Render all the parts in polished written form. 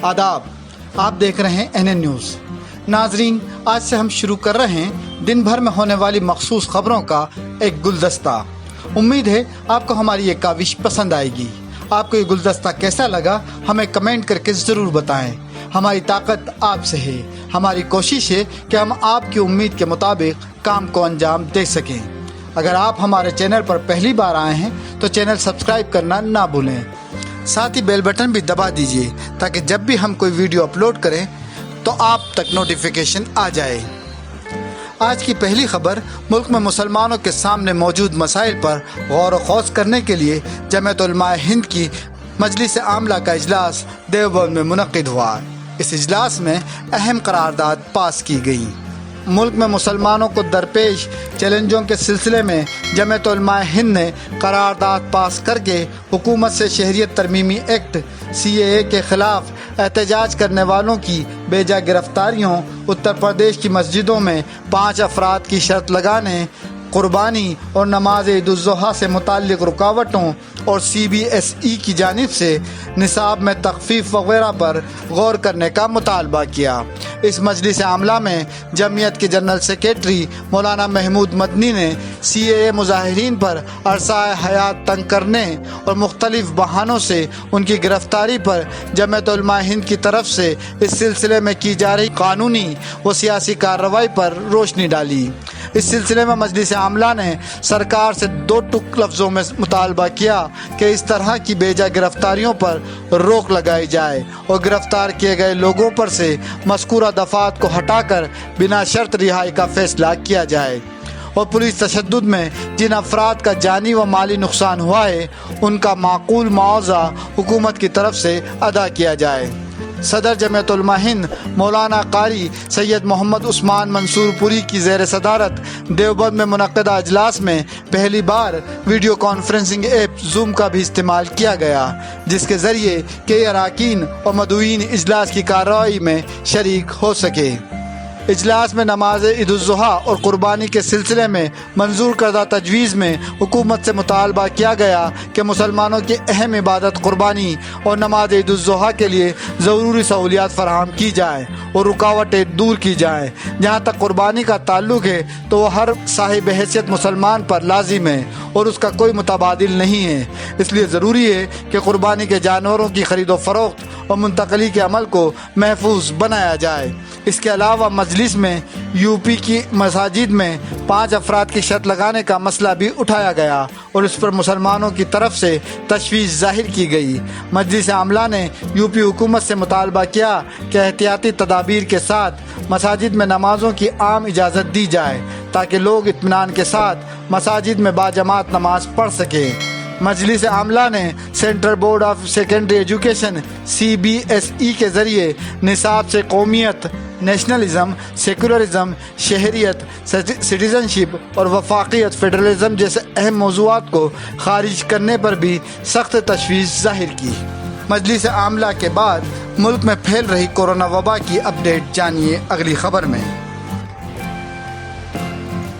आदाब, आप देख रहे हैं NN न्यूज़। नाजरीन, आज से हम शुरू कर रहे हैं दिन भर में होने वाली मखसूस खबरों का एक गुलदस्ता। उम्मीद है आपको हमारी ये काविश पसंद आएगी। आपको ये गुलदस्ता कैसा लगा हमें कमेंट करके ज़रूर बताएं। हमारी ताकत आपसे है, हमारी कोशिश है कि हम आपकी उम्मीद के मुताबिक काम को अंजाम दे सकें। अगर आप हमारे चैनल पर पहली बार आए हैं तो चैनल सब्सक्राइब करना ना भूलें, साथ ही बेल बटन भी दबा दीजिए ताकि जब भी हम कोई वीडियो अपलोड करें तो आप तक नोटिफिकेशन आ जाए। आज की पहली खबर मुल्क में मुसलमानों के सामने मौजूद मसाइल पर गौर व खौज करने के लिए जमीयत उलमा हिंद की मजलिस आमला का इजलास देवबंद में मुनक्किद हुआ। इस इजलास में अहम करारदाद पास की गई। मुल्क में मुसलमानों को दरपेश चैलेंजों के सिलसिले में जमीयत उलमा हिंद ने करारदाद पास करके हुकूमत से शहरियत तरमीमी एक्ट CAA के ख़िलाफ़ एहतजाज करने वालों की बेजा गिरफ्तारियों, उत्तर प्रदेश की मस्जिदों में 5 अफराद की शर्त लगाने, कुर्बानी और नमाज ईद-उल-ज़ुहा से मुताल्लिक़ रुकावटों और CBSE की जानिब से निसाब में तख़फ़ीफ़ वगैरह पर गौर करने का मुतालबा किया। इस मजलिस आमला में जमीयत के जनरल सेक्रेटरी मौलाना महमूद मदनी ने CAA मुज़ाहिरीन पर अरसाए हयात तंग करने और मुख्तलिफ बहानों से उनकी गिरफ्तारी पर जमीयत उलमा हिंद की तरफ से इस सिलसिले में की जा रही कानूनी व सियासी कार्रवाई पर रोशनी डाली। इस सिलसिले में मजलिस आमला ने सरकार से 2 टुक लफ्ज़ों में मुतालबा किया कि इस तरह की बेजा गिरफ्तारियों पर रोक लगाई जाए और गिरफ्तार किए गए लोगों पर से मज़कूरा दफ़ात को हटाकर बिना शर्त रिहाई का फ़ैसला किया जाए और पुलिस तशद्दुद में जिन अफराद का जानी व माली नुकसान हुआ है उनका माकूल मुआवजा हुकूमत की तरफ से अदा किया जाए। सदर जमीयत उलमा हिंद मौलाना कारी सैयद मोहम्मद उस्मान मंसूरपुरी की ज़ेर सदारत देवबंद में मुनक्किदा इजलास में पहली बार वीडियो कॉन्फ्रेंसिंग ऐप जूम का भी इस्तेमाल किया गया, जिसके ज़रिए कई अरकान और मदऊइन इजलास की कार्रवाई में शरीक हो सके। इजलास में नमाज ईद-उल-ज़ुहा और कुर्बानी के सिलसिले में मंजूर करदा तजवीज़ में हुकूमत से मुतालबा किया गया कि मुसलमानों की अहम इबादत कुर्बानी और नमाज ईद-उल-ज़ुहा के लिए ज़रूरी सहूलियात फराहम की जाए और रुकावटें दूर की जाएँ। जहाँ तक कुर्बानी का ताल्लुक़ है तो वह हर साहिब हैसियत मुसलमान पर लाजिम है और उसका कोई मुतबादिल नहीं है। इसलिए ज़रूरी है कि कुर्बानी के जानवरों की ख़रीद व फ़रोख्त और मुंतकली के अमल को महफूज बनाया जाए। इसके अलावा मजलिस में यूपी की मसाजिद में 5 अफराद की शर्त लगाने का मसला भी उठाया गया और इस पर मुसलमानों की तरफ से तशवीश ज़ाहिर की गई। मजलिस आमला ने यूपी हुकूमत से मुतालबा किया कि एहतियाती तदाबीर के साथ मसाजिद में नमाज़ों की आम इजाज़त दी जाए ताकि लोग इत्मीनान के साथ मसाजिद में बाजमात नमाज पढ़ सकें। मजलिस आमला ने central board of secondary education CBSE के ज़रिए निसाब से कौमियत, नेशनलिज़म, सेकुलरिज़म, शहरियत, सिटीज़नशिप और वफाकियत फेडरलिज़म जैसे अहम मौज़ूआत को खारिज करने पर भी सख्त तशवीश ज़ाहिर की। मजलिस आमला के बाद मुल्क में फैल रही कोरोना वबा की अपडेट जानिए अगली खबर में।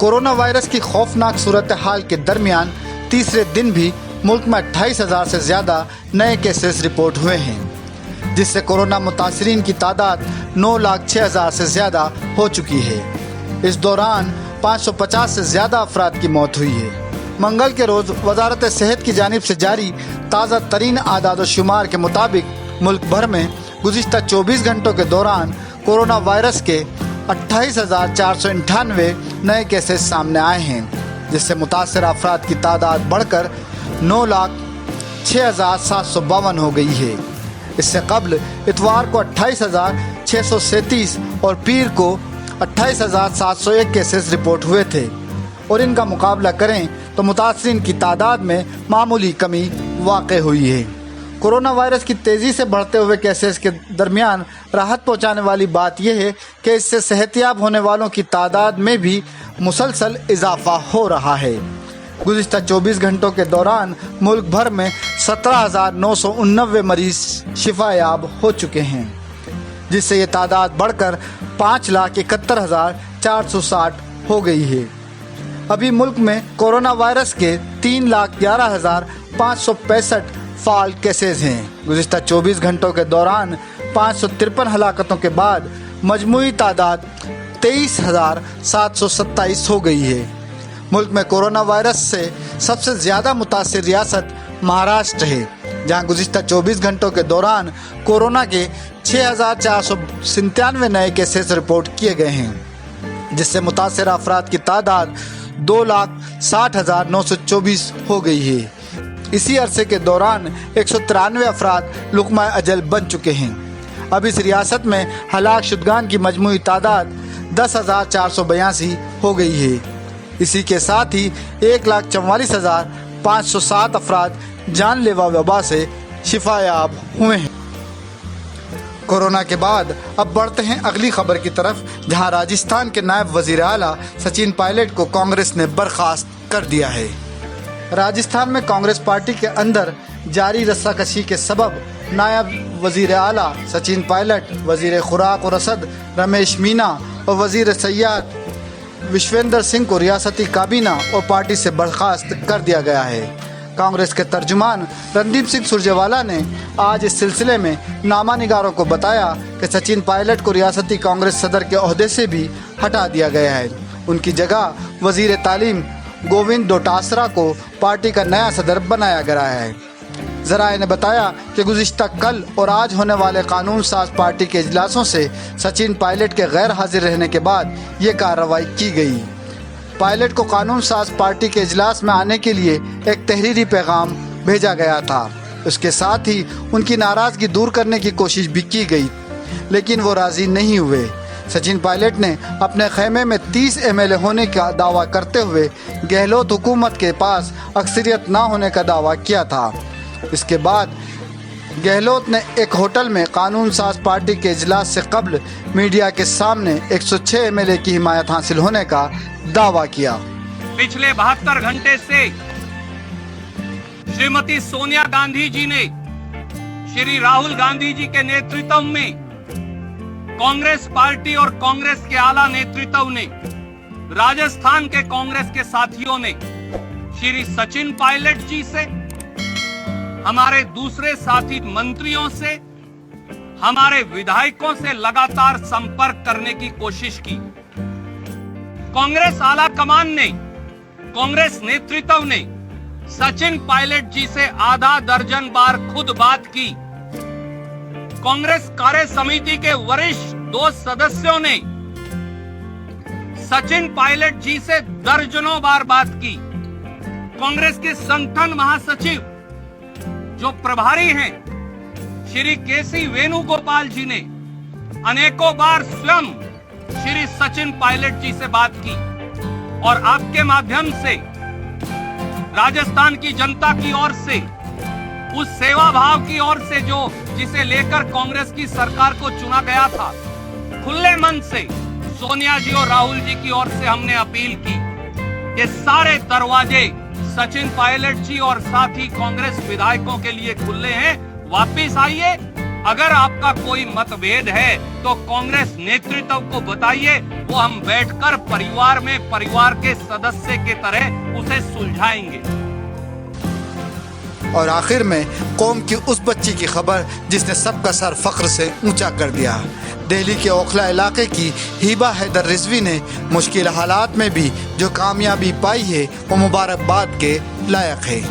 कोरोना वायरस की खौफनाक सूरत हाल के दरमियान तीसरे दिन भी मुल्क में 28,000 से ज़्यादा नए केसेस रिपोर्ट हुए हैं, जिससे कोरोना मुतासरीन की तादाद 9,06,000 से ज़्यादा हो चुकी है। इस दौरान 550 से ज़्यादा अफराद की मौत हुई है। मंगल के रोज़ वजारत सेहत की जानिब से जारी ताज़ा तरीन आदाद व शुमार के मुताबिक मुल्क भर में गुज़िश्ता 24 घंटों के दौरान कोरोना वायरस के 28,498 नए केसेस सामने आए हैं, जिससे मुतासर अफराद की तादाद बढ़कर 9,06,752 हो गई है। इससे कबल इतवार को 28,637 और पीर को 28,701 केसेस रिपोर्ट हुए थे और इनका मुकाबला करें तो मुतासरीन की तादाद में मामूली कमी वाक़ हुई है। कोरोना वायरस की तेज़ी से बढ़ते हुए केसेस के दरमियान राहत पहुंचाने वाली बात यह है कि इससे सेहतियाब होने वालों की तादाद में भी मुसलसल इजाफा हो रहा है। गुज़िश्ता 24 घंटों के दौरान मुल्क भर में 17,989 मरीज शिफायाब हो चुके हैं, जिससे ये तादाद बढ़कर 5,71,460 हो गई है। अभी मुल्क में कोरोना वायरस के 3,11,565 फाल केसेस हैं। गुज़िश्ता 24 घंटों के दौरान 553 हलाकतों के बाद मजमूई तादाद 23,727 हो गई है। मुल्क में कोरोना वायरस से सबसे ज़्यादा मुतासिर रियासत महाराष्ट्र है, जहां गुज़िश्ता 24 घंटों के दौरान कोरोना के 6,497 नए केसेस रिपोर्ट किए गए हैं, जिससे मुतासिर अफराद की तादाद 2,60,924 हो गई है। इसी अरसे के दौरान 193 अफराद लुक़मा अजल बन चुके हैं। अब इस रियासत में हलाक शुदगान की मजमूई तादाद 10,482 हो गई है। इसी के साथ ही 1,44,507 अफराद जानलेवा वबा से शिफायाब हुए हैं। कोरोना के बाद अब बढ़ते हैं अगली खबर की तरफ, जहां राजस्थान के नायब वजीर आला सचिन पायलट को कांग्रेस ने बर्खास्त कर दिया है। राजस्थान में कांग्रेस पार्टी के अंदर जारी रस्साकशी के सबब नायब वजीर आला सचिन पायलट, वजीर खुराक और रसद रमेश मीना और वजीर सयाहत विश्वेंद्र सिंह को रियासती काबीना और पार्टी से बर्खास्त कर दिया गया है। कांग्रेस के तर्जुमान रणदीप सिंह सुरजेवाला ने आज इस सिलसिले में नामा निगारों को बताया कि सचिन पायलट को रियासती कांग्रेस सदर के ओहदे से भी हटा दिया गया है। उनकी जगह वजीर तालीम गोविंद डोटासरा को पार्टी का नया सदर बनाया गया है। ज़राए ने बताया कि गुज़िश्ता कल और आज होने वाले कानून साज पार्टी के इजलासों से सचिन पायलट के गैर हाजिर रहने के बाद ये कार्रवाई की गई। पायलट को कानून साज पार्टी के इजलास में आने के लिए एक तहरीरी पैगाम भेजा गया था। उसके साथ ही उनकी नाराज़गी दूर करने की कोशिश भी की गई, लेकिन वो राज़ी नहीं हुए। सचिन पायलट ने अपने खेमे में 30 MLA होने का दावा करते हुए गहलोत हुकूमत के पास अक्सरियत ना होने का दावा किया था। इसके बाद गहलोत ने एक होटल में कानून साज पार्टी के इजलास से कबल मीडिया के सामने 106 MLA की हिमायत हासिल होने का दावा किया। पिछले 72 घंटे से श्रीमती सोनिया गांधी जी ने श्री राहुल गांधी जी के नेतृत्व में कांग्रेस पार्टी और कांग्रेस के आला नेतृत्व ने, राजस्थान के कांग्रेस के साथियों ने श्री सचिन पायलट जी से, हमारे दूसरे साथी मंत्रियों से, हमारे विधायकों से लगातार संपर्क करने की कोशिश की। कांग्रेस आला कमान ने, कांग्रेस नेतृत्व ने सचिन पायलट जी से आधा दर्जन बार खुद बात की। कांग्रेस कार्य समिति के वरिष्ठ 2 सदस्यों ने सचिन पायलट जी से दर्जनों बार बात की। कांग्रेस के संगठन महासचिव जो प्रभारी हैं श्री केसी वेणुगोपाल जी ने अनेकों बार स्वयं श्री सचिन पायलट जी से बात की और आपके माध्यम से राजस्थान की जनता की ओर से, उस सेवा भाव की ओर से जो जिसे लेकर कांग्रेस की सरकार को चुना गया था, खुले मन से सोनिया जी और राहुल जी की ओर से हमने अपील की कि सारे दरवाजे सचिन पायलट जी और साथ ही कांग्रेस विधायकों के लिए खुले हैं। वापिस आइए। अगर आपका कोई मतभेद है तो कांग्रेस नेतृत्व को बताइए, वो हम बैठकर परिवार में परिवार के सदस्य के तरह उसे सुलझाएंगे। और आखिर में कौम की उस बच्ची की खबर जिसने सबका सर फख्र से ऊंचा कर दिया। दिल्ली के ओखला इलाके की हिबा हैदर रिजवी ने मुश्किल हालात में भी जो कामयाबी पाई है वो मुबारकबाद के लायक है।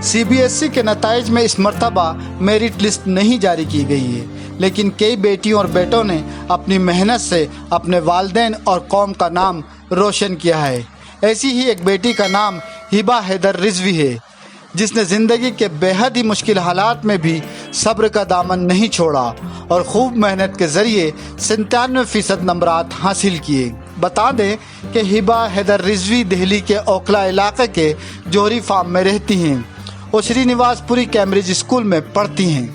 CBSE के नताइज में इस मर्तबा मेरिट लिस्ट नहीं जारी की गई है, लेकिन कई बेटियों और बेटों ने अपनी मेहनत से अपने वालिदैन और कौम का नाम रोशन किया है। ऐसी ही एक बेटी का नाम हिबा हैदर रिजवी है, जिसने ज़िंदगी के बेहद ही मुश्किल हालात में भी सब्र का दामन नहीं छोड़ा और खूब मेहनत के ज़रिए 97% नंबरात हासिल किए। बता दें कि हिबा हैदर रिजवी दिल्ली के ओखला इलाके के जोहरी फार्म में रहती हैं और श्रीनिवासपुरी कैम्ब्रिज स्कूल में पढ़ती हैं।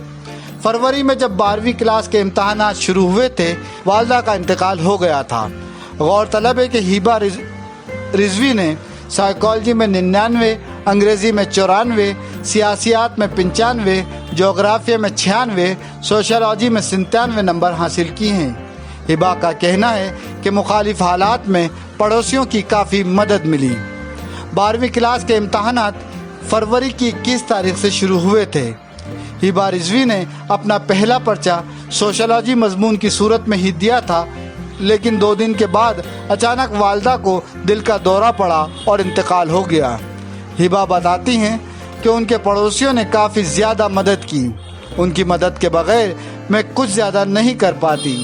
फरवरी में जब 12वीं क्लास के इम्तहानात शुरू हुए थे, वालदा का इंतकाल हो गया था। गौरतलब है कि हिबा रिजवी ने साइकोलॉजी में 99, अंग्रेज़ी में 94, सियासियात में 95, जोग्राफिया में 96, सोशलॉजी में 97 नंबर हासिल किए हैं। हिबा का कहना है कि मुखालिफ हालात में पड़ोसियों की काफ़ी मदद मिली। 12वीं क्लास के इम्तहानात फरवरी की 21 तारीख से शुरू हुए थे। हिबा रिजवी ने अपना पहला पर्चा सोशलॉजी मजमून की सूरत में ही दिया था, लेकिन 2 दिन के बाद अचानक वालदा को दिल का दौरा पड़ा और इंतकाल हो गया। हिबा बताती हैं कि उनके पड़ोसियों ने काफ़ी ज़्यादा मदद की। उनकी मदद के बगैर मैं कुछ ज़्यादा नहीं कर पाती।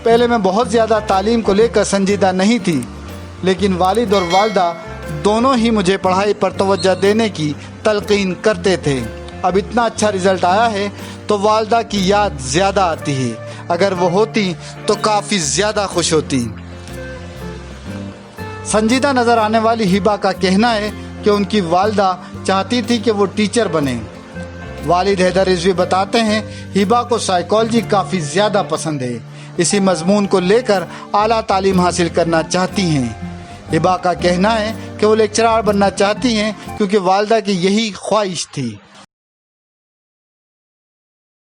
पहले मैं बहुत ज़्यादा तालीम को लेकर संजीदा नहीं थी, लेकिन वालिद और वालदा दोनों ही मुझे पढ़ाई पर तवज्जो देने की तलकीन करते थे। अब इतना अच्छा रिज़ल्ट आया है तो वालदा की याद ज़्यादा आती है। अगर वो होती तो काफ़ी ज़्यादा खुश होती। संजीदा नज़र आने वाली हिबा का कहना है कि उनकी वालदा चाहती थी कि वो टीचर बने। वालिद हैदर रिजवी बताते हैं हिबा को साइकोलॉजी काफ़ी ज़्यादा पसंद है। इसी मजमून को लेकर आला तालीम हासिल करना चाहती हैं। हिबा का कहना है कि वो लेक्चरार बनना चाहती हैं क्योंकि वालदा की यही ख्वाहिश थी।